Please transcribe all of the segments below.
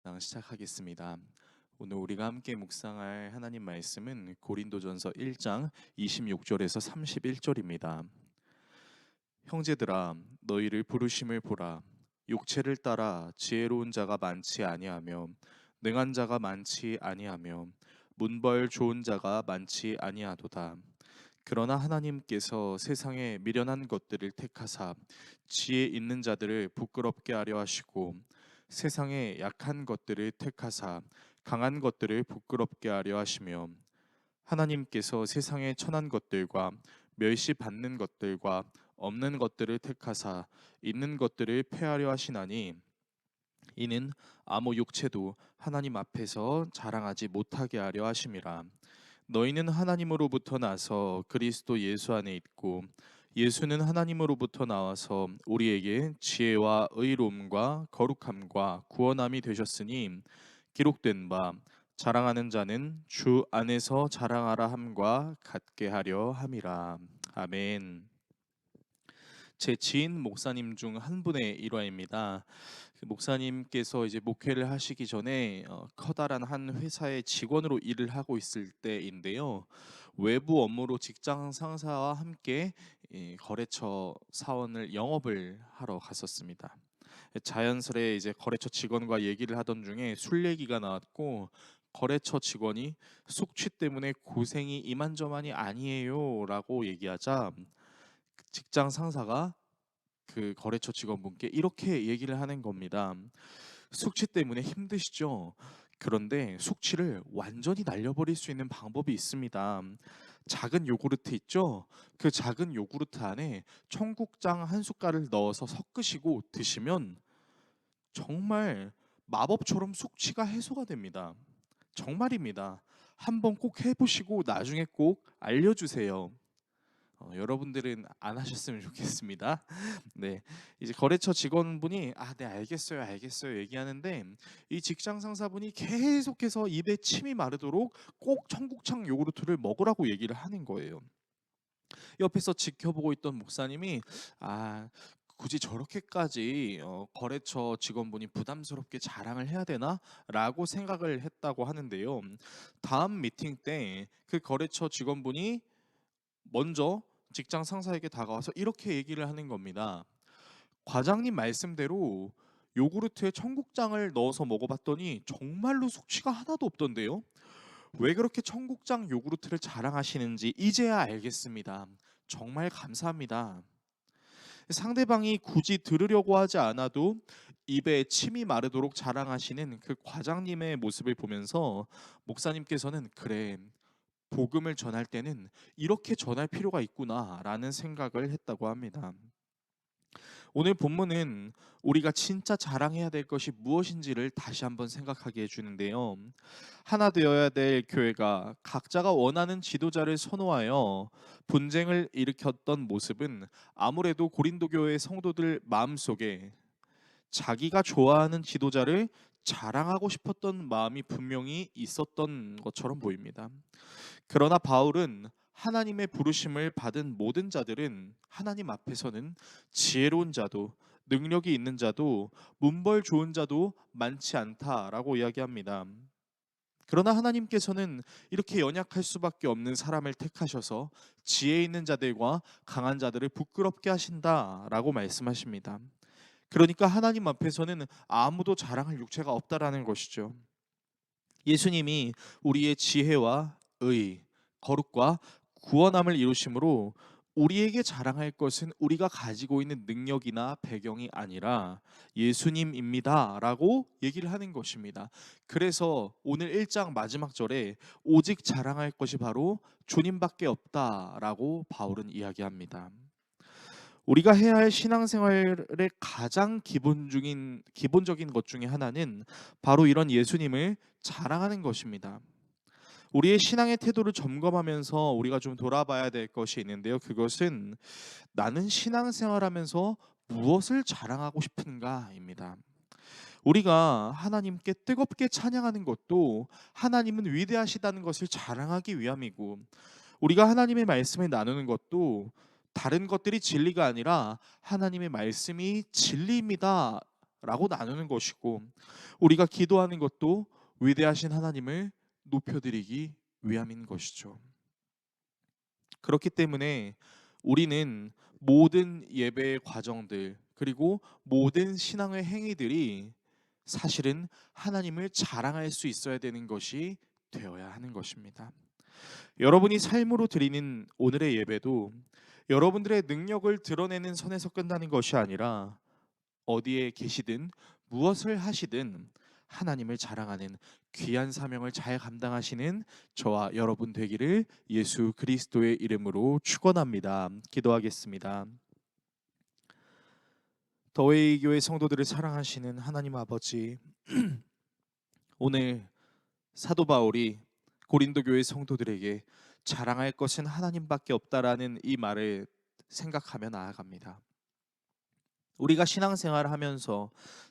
시작하겠습니다. 오늘 우리가 함께 묵상할 하나님 말씀은 고린도전서 1장 26절에서 31절입니다. 형제들아, 너희를 부르심을 보라. 육체를 따라 지혜로운 자가 많지 아니하며 능한 자가 많지 아니하며 문벌 좋은 자가 많지 아니하도다. 그러나 하나님께서 세상에 미련한 것들을 택하사 지혜 있는 자들을 부끄럽게 하려 하시고 세상에 약한 것들을 택하사 강한 것들을 부끄럽게 하려 하시며 하나님께서 세상에 천한 것들과 멸시받는 것들과 없는 것들을 택하사 있는 것들을 폐하려 하시나니 이는 아무 육체도 하나님 앞에서 자랑하지 못하게 하려 하심이라. 너희는 하나님으로부터 나서 그리스도 예수 안에 있고 예수는 하나님으로부터 나와서 우리에게 지혜와 의로움과 거룩함과 구원함이 되셨으니 기록된 바 자랑하는 자는 주 안에서 자랑하라 함과 같게 하려 함이라. 아멘. 제 지인 목사님 중 한 분의 일화입니다. 그 목사님께서 이제 목회를 하시기 전에 커다란 한 회사의 직원으로 일을 하고 있을 때인데요. 외부 업무로 직장 상사와 함께 이 거래처 사원을 영업을 하러 갔었습니다. 자연스레 이제 거래처 직원과 얘기를 하던 중에 술 얘기가 나왔고 거래처 직원이 숙취 때문에 고생이 이만저만이 아니에요라고 얘기하자 직장 상사가 그 거래처 직원분께 이렇게 얘기를 하는 겁니다. 숙취 때문에 힘드시죠? 그런데 숙취를 완전히 날려버릴 수 있는 방법이 있습니다. 작은 요구르트 있죠? 그 작은 요구르트 안에 청국장 한 숟갈을 넣어서 섞으시고 드시면 정말 마법처럼 숙취가 해소가 됩니다. 정말입니다. 한번 꼭 해보시고 나중에 꼭 알려주세요. 여러분들은 안 하셨으면 좋겠습니다. 네, 이제 거래처 직원분이 네, 알겠어요, 알겠어요 얘기하는데 이 직장 상사분이 계속해서 입에 침이 마르도록 꼭 청국장 요구르트를 먹으라고 얘기를 하는 거예요. 옆에서 지켜보고 있던 목사님이 아 굳이 저렇게까지 거래처 직원분이 부담스럽게 자랑을 해야 되나라고 생각을 했다고 하는데요. 다음 미팅 때 그 거래처 직원분이 먼저 직장 상사에게 다가와서 이렇게 얘기를 하는 겁니다. 과장님 말씀대로 요구르트에 청국장을 넣어서 먹어봤더니 정말로 숙취가 하나도 없던데요. 왜 그렇게 청국장 요구르트를 자랑하시는지 이제야 알겠습니다. 정말 감사합니다. 상대방이 굳이 들으려고 하지 않아도 입에 침이 마르도록 자랑하시는 그 과장님의 모습을 보면서 목사님께서는 그래, 복음을 전할 때는 이렇게 전할 필요가 있구나라는 생각을 했다고 합니다. 오늘 본문은 우리가 진짜 자랑해야 될 것이 무엇인지를 다시 한번 생각하게 해주는데요. 하나 되어야 될 교회가 각자가 원하는 지도자를 선호하여 분쟁을 일으켰던 모습은 아무래도 고린도 교회 성도들 마음속에 자기가 좋아하는 지도자를 자랑하고 싶었던 마음이 분명히 있었던 것처럼 보입니다. 그러나 바울은 하나님의 부르심을 받은 모든 자들은 하나님 앞에서는 지혜로운 자도 능력이 있는 자도 문벌 좋은 자도 많지 않다라고 이야기합니다. 그러나 하나님께서는 이렇게 연약할 수밖에 없는 사람을 택하셔서 지혜 있는 자들과 강한 자들을 부끄럽게 하신다라고 말씀하십니다. 그러니까 하나님 앞에서는 아무도 자랑할 육체가 없다라는 것이죠. 예수님이 우리의 지혜와 의, 거룩과 구원함을 이루심으로 우리에게 자랑할 것은 우리가 가지고 있는 능력이나 배경이 아니라 예수님입니다라고 얘기를 하는 것입니다. 그래서 오늘 1장 마지막 절에 오직 자랑할 것이 바로 주님밖에 없다라고 바울은 이야기합니다. 우리가 해야 할 신앙생활의 가장 기본적인 것 중에 하나는 바로 이런 예수님을 자랑하는 것입니다. 우리의 신앙의 태도를 점검하면서 우리가 좀 돌아봐야 될 것이 있는데요. 그것은 나는 신앙생활하면서 무엇을 자랑하고 싶은가입니다. 우리가 하나님께 뜨겁게 찬양하는 것도 하나님은 위대하시다는 것을 자랑하기 위함이고 우리가 하나님의 말씀을 나누는 것도 다른 것들이 진리가 아니라 하나님의 말씀이 진리입니다 라고 나누는 것이고, 우리가 기도하는 것도 위대하신 하나님을 높여드리기 위함인 것이죠. 그렇기 때문에 우리는 모든 예배의 과정들, 그리고 모든 신앙의 행위들이 사실은 하나님을 자랑할 수 있어야 되는 것이 되어야 하는 것입니다. 여러분이 삶으로 드리는 오늘의 예배도 여러분들의 능력을 드러내는 선에서 끝나는 것이 아니라, 어디에 계시든 무엇을 하시든 하나님을 자랑하는 귀한 사명을 잘 감당하시는 저와 여러분 되기를 예수 그리스도의 이름으로 축원합니다. 기도하겠습니다. 더웨이 교회 성도들을 사랑하시는 하나님 아버지, 오늘 사도 바울이 고린도 교회 성도들에게 자랑할 것은 하나님밖에 없다라는 이 말을 생각하며 나아갑니다. 우리가 신앙생활을 하면서,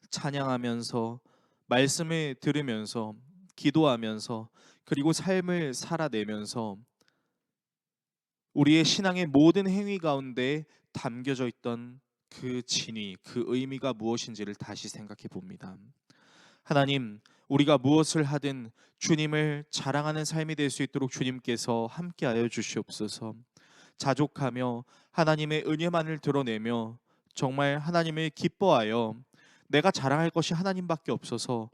찬양하면서, 말씀을 들으면서, 기도하면서, 그리고 삶을 살아내면서 우리의 신앙의 모든 행위 가운데 담겨져 있던 그 진위, 그 의미가 무엇인지를 다시 생각해 봅니다. 하나님, 우리가 무엇을 하든 주님을 자랑하는 삶이 될 수 있도록 주님께서 함께하여 주시옵소서. 자족하며 하나님의 은혜만을 드러내며 정말 하나님을 기뻐하여, 내가 자랑할 것이 하나님밖에 없어서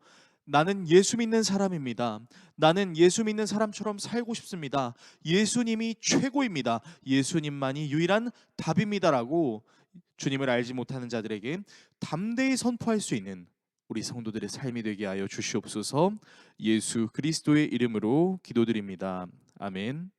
나는 예수 믿는 사람입니다, 나는 예수 믿는 사람처럼 살고 싶습니다, 예수님이 최고입니다, 예수님만이 유일한 답입니다라고 주님을 알지 못하는 자들에게 담대히 선포할 수 있는 우리 성도들의 삶이 되게 하여 주시옵소서. 예수 그리스도의 이름으로 기도드립니다. 아멘.